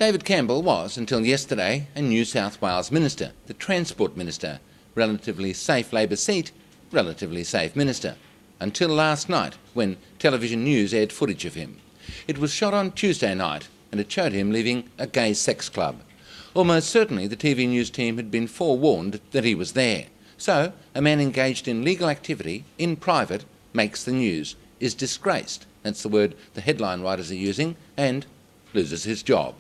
David Campbell was, until yesterday, a New South Wales minister, the Transport Minister, relatively safe Labor seat, relatively safe minister, until last night when television news aired footage of him. It was shot on Tuesday night and it showed him leaving a gay sex club. Almost certainly the TV news team had been forewarned that he was there. So, a man engaged in legal activity, in private, makes the news, is disgraced, that's the word the headline writers are using, and loses his job.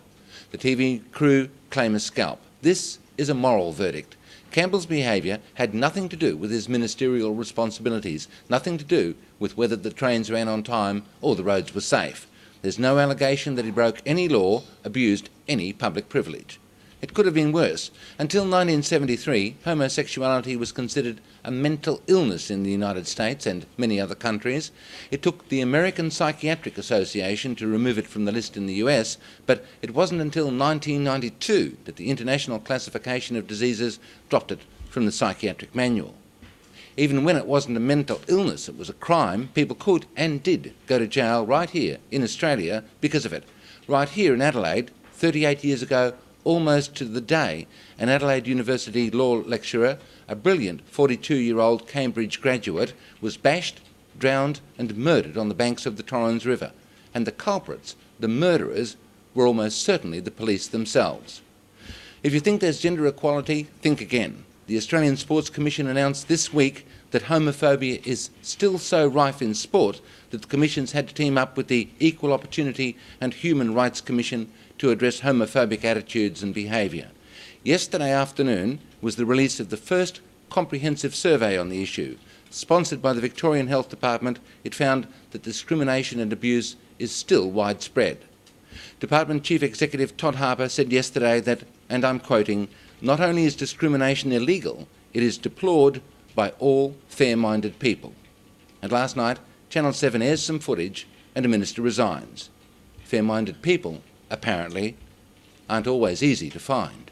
The TV crew claim a scalp. This is a moral verdict. Campbell's behaviour had nothing to do with his ministerial responsibilities, nothing to do with whether the trains ran on time or the roads were safe. There's no allegation that he broke any law, abused any public privilege. It could have been worse. Until 1973, homosexuality was considered a mental illness in the United States and many other countries. It took the American Psychiatric Association to remove it from the list in the US, but it wasn't until 1992 that the International Classification of Diseases dropped it from the psychiatric manual. Even when it wasn't a mental illness, it was a crime, people could and did go to jail right here in Australia because of it. Right here in Adelaide, 38 years ago, almost to the day, an Adelaide University law lecturer, a brilliant 42-year-old Cambridge graduate, was bashed, drowned and murdered on the banks of the Torrens River. And the culprits, the murderers, were almost certainly the police themselves. If you think there's gender equality, think again. The Australian Sports Commission announced this week that homophobia is still so rife in sport that the Commission's had to team up with the Equal Opportunity and Human Rights Commission to address homophobic attitudes and behaviour. Yesterday afternoon was the release of the first comprehensive survey on the issue. Sponsored by the Victorian Health Department, it found that discrimination and abuse is still widespread. Department Chief Executive Todd Harper said yesterday that, and I'm quoting, "Not only is discrimination illegal, it is deplored by all fair-minded people." And last night, Channel 7 airs some footage and a minister resigns. Fair-minded people, apparently, aren't always easy to find.